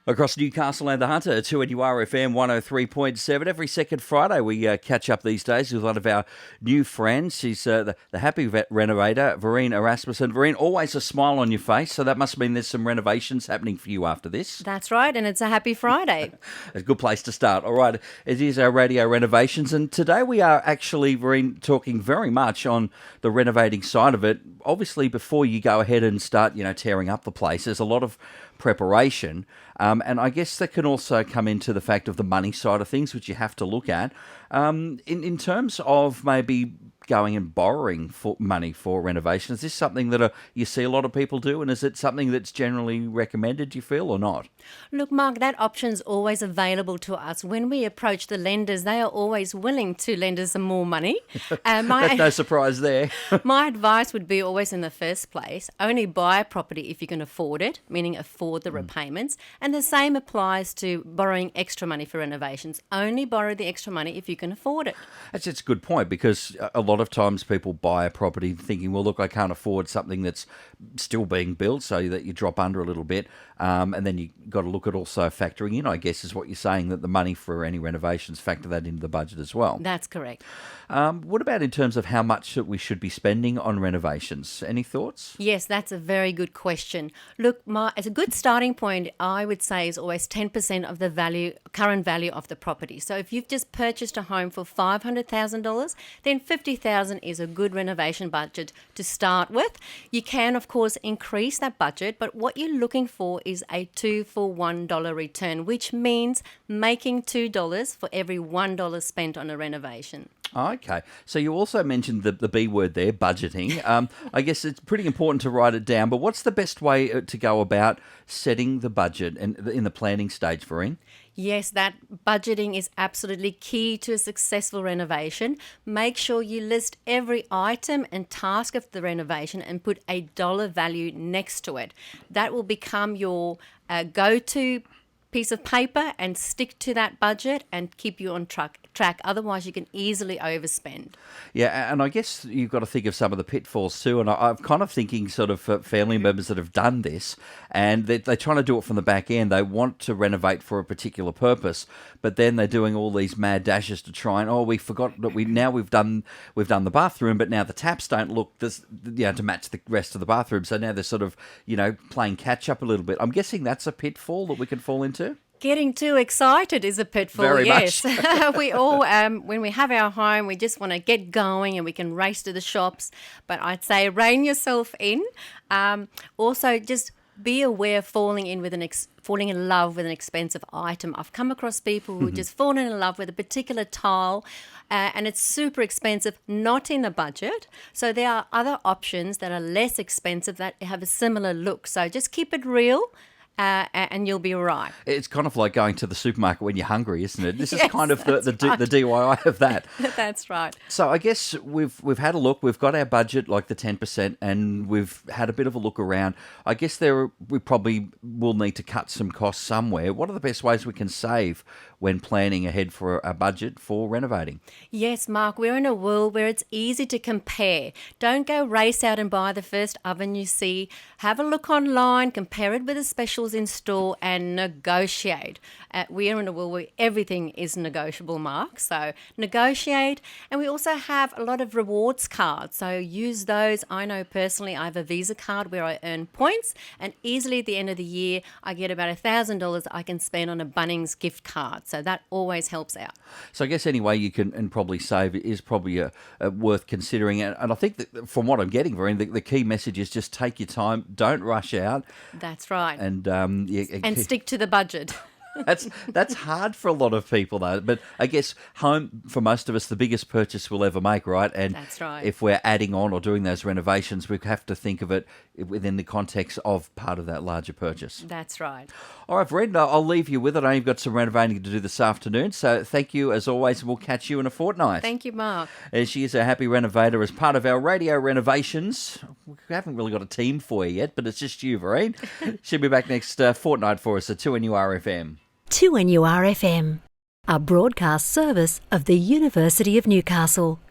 Across Newcastle and the Hunter, 2NURFM 103.7. Every second Friday we catch up these days with one of our new friends. She's the happy renovator, Werine Erasmus. And Werine, always a smile on your face, so that must mean there's some renovations happening for you after this. That's right, and it's a happy Friday. A good place to start. All right, it is our radio renovations, and today we are actually, Werine, talking very much on the renovating side of it. Obviously, before you go ahead and start, tearing up the place, there's a lot of preparation. And I guess that can also come into the fact of the money side of things, which you have to look at. In terms of maybe going and borrowing for money for renovation, is this something that you see a lot of people do? And is it something that's generally recommended, do you feel, or not? Look, Mark, that option's always available to us. When we approach the lenders, they are always willing to lend us some more money. That's no surprise there. My advice would be always in the first place, only buy a property if you can afford it, meaning afford the repayments. And the same applies to borrowing extra money for renovations. Only borrow the extra money if you can afford it. That's a good point, because a lot of times people buy a property thinking, well, look, I can't afford something that's still being built, so that you drop under a little bit. And then you got to look at also factoring in, I guess, is what you're saying, that the money for any renovations, factor that into the budget as well. That's correct. What about in terms of how much that we should be spending on renovations? Any thoughts? Yes, that's a very good question. Look, as a good starting point, I would say is always 10% of the current value of the property. So if you've just purchased a home for $500,000, then $50,000 is a good renovation budget to start with. You can, of course, increase that budget, but what you're looking for is a 2 for $1 return, which means making $2 for every $1 spent on a renovation. Okay. So you also mentioned the B word there, budgeting. I guess it's pretty important to write it down, but what's the best way to go about setting the budget in the planning stage, Werine? Yes, that budgeting is absolutely key to a successful renovation. Make sure you list every item and task of the renovation and put a dollar value next to it. That will become your go-to piece of paper and stick to that budget and keep you on track. Otherwise, you can easily overspend. Yeah, and I guess you've got to think of some of the pitfalls too. And I'm kind of thinking sort of family members that have done this, and they're trying to do it from the back end. They want to renovate for a particular purpose, but then they're doing all these mad dashes to try and, we forgot that we've done the bathroom, but now the taps don't look to match the rest of the bathroom. So now they're sort of playing catch up a little bit. I'm guessing that's a pitfall that we can fall into. Getting too excited is a pitfall, Very yes. much. We all, when we have our home, we just want to get going and we can race to the shops. But I'd say rein yourself in. Also, just be aware of falling in love with an expensive item. I've come across people who just fallen in love with a particular tile and it's super expensive, not in the budget. So there are other options that are less expensive that have a similar look. So just keep it real. And you'll be all right. It's kind of like going to the supermarket when you're hungry, isn't it? This Yes, is kind of the right. DIY of that. That's right. So I guess we've had a look. We've got our budget, like the 10%, and we've had a bit of a look around. I guess we probably will need to cut some costs somewhere. What are the best ways we can save when planning ahead for a budget for renovating? Yes, Mark, we're in a world where it's easy to compare. Don't go race out and buy the first oven you see. Have a look online, compare it with the specials in store and negotiate. We're in a world where everything is negotiable, Mark. So negotiate. And we also have a lot of rewards cards. So use those. I know personally I have a Visa card where I earn points and easily at the end of the year I get about $1,000 I can spend on a Bunnings gift card. So that always helps out. So I guess any way you can and probably save is probably worth considering. And I think that from what I'm getting, Werine, the key message is just take your time. Don't rush out. That's right. And stick to the budget. That's hard for a lot of people, though. But I guess home, for most of us, the biggest purchase we'll ever make, right? And that's right. If we're adding on or doing those renovations, we have to think of it within the context of part of that larger purchase. That's right. All right, Werine, I'll leave you with it. I know you've got some renovating to do this afternoon. So thank you, as always, and we'll catch you in a fortnight. Thank you, Mark. And she is a happy renovator as part of our radio renovations. We haven't really got a team for you yet, but it's just you, Werine. She'll be back next fortnight for us at 2NURFM. 2NURFM, a broadcast service of the University of Newcastle.